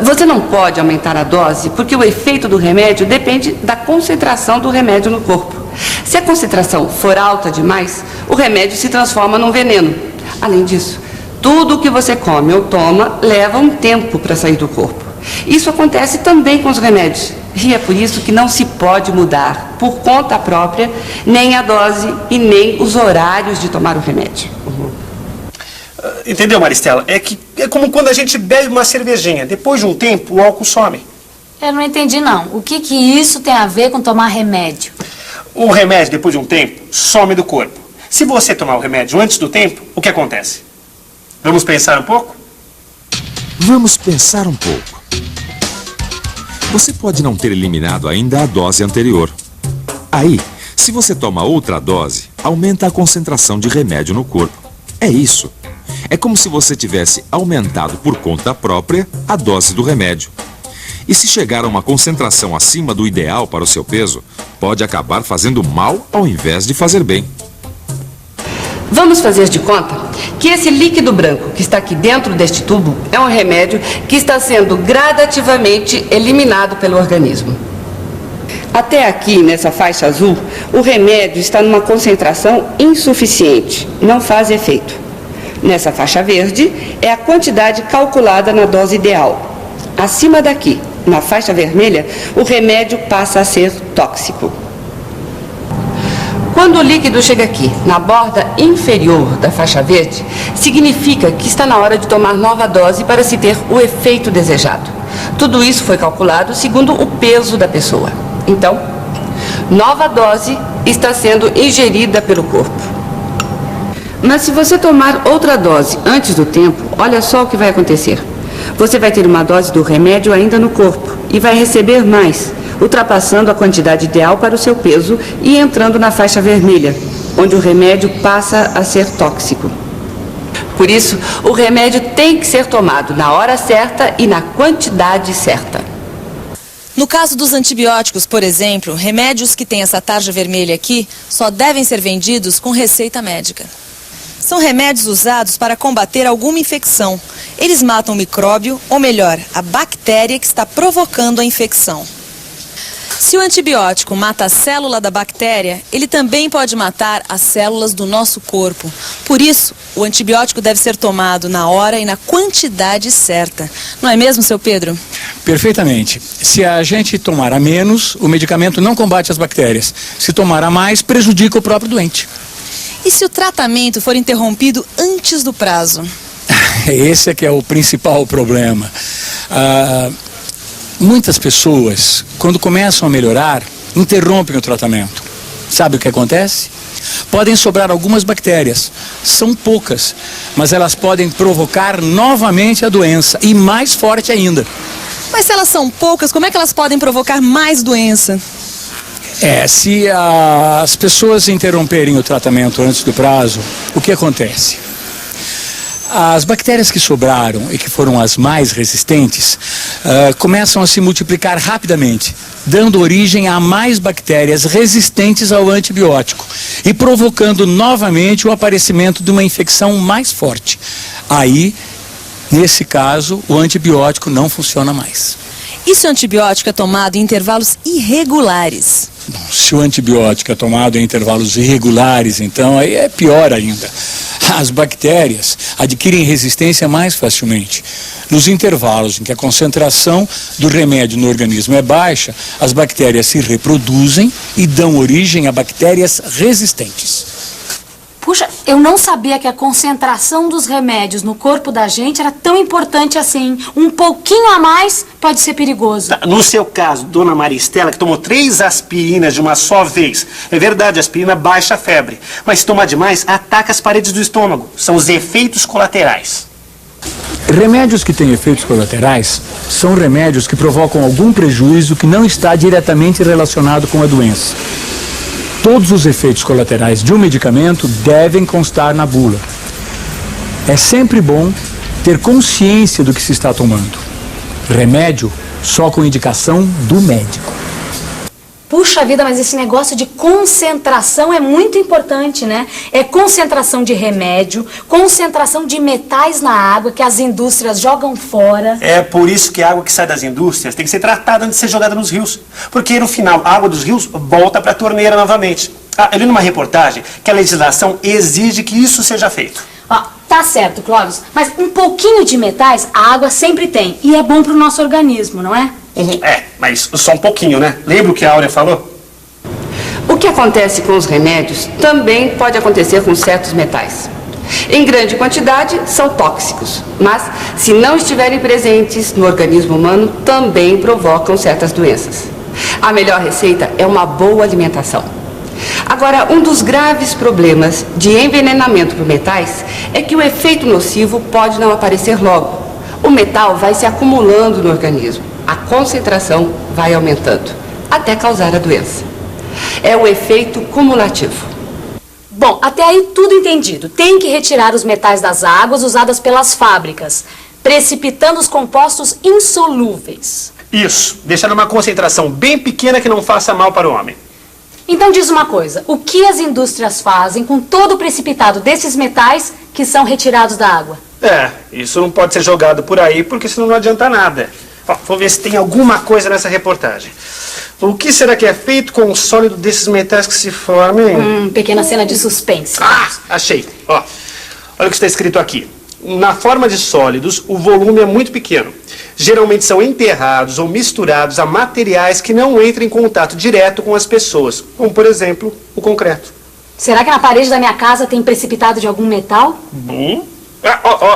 Você não pode aumentar a dose porque o efeito do remédio depende da concentração do remédio no corpo. Se a concentração for alta demais, o remédio se transforma num veneno. Além disso, tudo o que você come ou toma leva um tempo para sair do corpo. Isso acontece também com os remédios. E é por isso que não se pode mudar, por conta própria, nem a dose e nem os horários de tomar o remédio. Entendeu, Maristela? É como quando a gente bebe uma cervejinha. Depois de um tempo, o álcool some. Eu não entendi, não. O que isso tem a ver com tomar remédio? O remédio, depois de um tempo, some do corpo. Se você tomar o remédio antes do tempo, o que acontece? Vamos pensar um pouco? Vamos pensar um pouco. Você pode não ter eliminado ainda a dose anterior. Aí, se você toma outra dose, aumenta a concentração de remédio no corpo. É isso. É como se você tivesse aumentado por conta própria a dose do remédio. E se chegar a uma concentração acima do ideal para o seu peso, pode acabar fazendo mal ao invés de fazer bem. Vamos fazer de conta que esse líquido branco que está aqui dentro deste tubo é um remédio que está sendo gradativamente eliminado pelo organismo. Até aqui, nessa faixa azul, o remédio está numa concentração insuficiente, não faz efeito. Nessa faixa verde, é a quantidade calculada na dose ideal. Acima daqui, na faixa vermelha, o remédio passa a ser tóxico. Quando o líquido chega aqui, na borda inferior da faixa verde, significa que está na hora de tomar nova dose para se ter o efeito desejado. Tudo isso foi calculado segundo o peso da pessoa. Então, nova dose está sendo ingerida pelo corpo. Mas se você tomar outra dose antes do tempo, olha só o que vai acontecer. Você vai ter uma dose do remédio ainda no corpo e vai receber mais, ultrapassando a quantidade ideal para o seu peso e entrando na faixa vermelha, onde o remédio passa a ser tóxico. Por isso, o remédio tem que ser tomado na hora certa e na quantidade certa. No caso dos antibióticos, por exemplo, remédios que têm essa tarja vermelha aqui só devem ser vendidos com receita médica. São remédios usados para combater alguma infecção. Eles matam o micróbio, ou melhor, a bactéria que está provocando a infecção. Se o antibiótico mata a célula da bactéria, ele também pode matar as células do nosso corpo. Por isso, o antibiótico deve ser tomado na hora e na quantidade certa. Não é mesmo, seu Pedro? Perfeitamente. Se a gente tomar a menos, o medicamento não combate as bactérias. Se tomar a mais, prejudica o próprio doente. E se o tratamento for interrompido antes do prazo? Esse é que é o principal problema. Muitas pessoas, quando começam a melhorar, interrompem o tratamento. Sabe o que acontece? Podem sobrar algumas bactérias. São poucas, mas elas podem provocar novamente a doença, e mais forte ainda. Mas se elas são poucas, como é que elas podem provocar mais doença? Se as pessoas interromperem o tratamento antes do prazo, o que acontece? As bactérias que sobraram e que foram as mais resistentes começam a se multiplicar rapidamente, dando origem a mais bactérias resistentes ao antibiótico e provocando novamente o aparecimento de uma infecção mais forte. Aí, nesse caso, o antibiótico não funciona mais. E se o antibiótico é tomado em intervalos irregulares? Bom, se o antibiótico é tomado em intervalos irregulares, então aí é pior ainda. As bactérias adquirem resistência mais facilmente. Nos intervalos em que a concentração do remédio no organismo é baixa, as bactérias se reproduzem e dão origem a bactérias resistentes. Puxa, eu não sabia que a concentração dos remédios no corpo da gente era tão importante assim. Um pouquinho a mais pode ser perigoso. No seu caso, dona Maristela, que tomou 3 aspirinas de uma só vez. É verdade, a aspirina baixa a febre. Mas se tomar demais, ataca as paredes do estômago. São os efeitos colaterais. Remédios que têm efeitos colaterais são remédios que provocam algum prejuízo que não está diretamente relacionado com a doença. Todos os efeitos colaterais de um medicamento devem constar na bula. É sempre bom ter consciência do que se está tomando. Remédio só com indicação do médico. Puxa vida, mas esse negócio de concentração é muito importante, né? É concentração de remédio, concentração de metais na água que as indústrias jogam fora. É por isso que a água que sai das indústrias tem que ser tratada antes de ser jogada nos rios. Porque no final, a água dos rios volta para a torneira novamente. Eu li numa reportagem que a legislação exige que isso seja feito. Ó, tá certo, Clóvis, mas um pouquinho de metais a água sempre tem. E é bom pro nosso organismo, não é? Mas só um pouquinho, né? Lembra o que a Áurea falou? O que acontece com os remédios também pode acontecer com certos metais. Em grande quantidade, são tóxicos, mas se não estiverem presentes no organismo humano, também provocam certas doenças. A melhor receita é uma boa alimentação. Agora, um dos graves problemas de envenenamento por metais é que o efeito nocivo pode não aparecer logo. O metal vai se acumulando no organismo, a concentração vai aumentando, até causar a doença. É o efeito cumulativo. Bom, até aí tudo entendido. Tem que retirar os metais das águas usadas pelas fábricas, precipitando os compostos insolúveis. Isso, deixar numa concentração bem pequena que não faça mal para o homem. Então diz uma coisa, o que as indústrias fazem com todo o precipitado desses metais que são retirados da água? Isso não pode ser jogado por aí, porque senão não adianta nada. Vou ver se tem alguma coisa nessa reportagem. O que será que é feito com o sólido desses metais que se formam? Pequena cena de suspense. Achei. Olha o que está escrito aqui. Na forma de sólidos, o volume é muito pequeno. Geralmente são enterrados ou misturados a materiais que não entram em contato direto com as pessoas, como, por exemplo, o concreto. Será que na parede da minha casa tem precipitado de algum metal?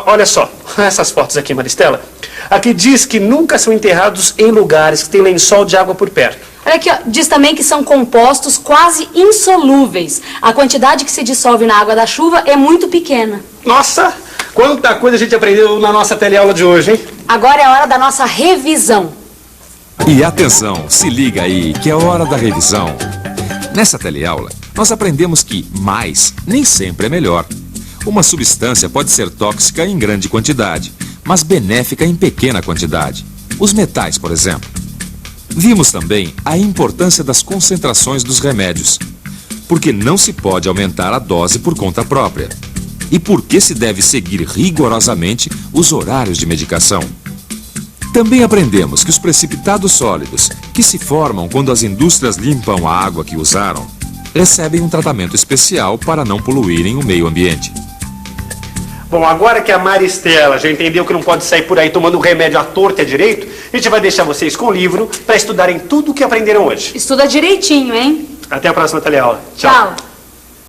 Olha só, essas fotos aqui, Maristela. Aqui diz que nunca são enterrados em lugares que tem lençol de água por perto. Olha aqui, ó, diz também que são compostos quase insolúveis. A quantidade que se dissolve na água da chuva é muito pequena. Nossa, quanta coisa a gente aprendeu na nossa teleaula de hoje, hein? Agora é a hora da nossa revisão. E atenção, se liga aí que é hora da revisão. Nessa teleaula, nós aprendemos que mais nem sempre é melhor. Uma substância pode ser tóxica em grande quantidade, mas benéfica em pequena quantidade. Os metais, por exemplo. Vimos também a importância das concentrações dos remédios, porque não se pode aumentar a dose por conta própria. E por que se deve seguir rigorosamente os horários de medicação. Também aprendemos que os precipitados sólidos, que se formam quando as indústrias limpam a água que usaram, recebem um tratamento especial para não poluírem o meio ambiente. Bom, agora que a Maristela já entendeu que não pode sair por aí tomando remédio à torta e à direito, a gente vai deixar vocês com o livro para estudarem tudo o que aprenderam hoje. Estuda direitinho, hein? Até a próxima teleaula. Tchau.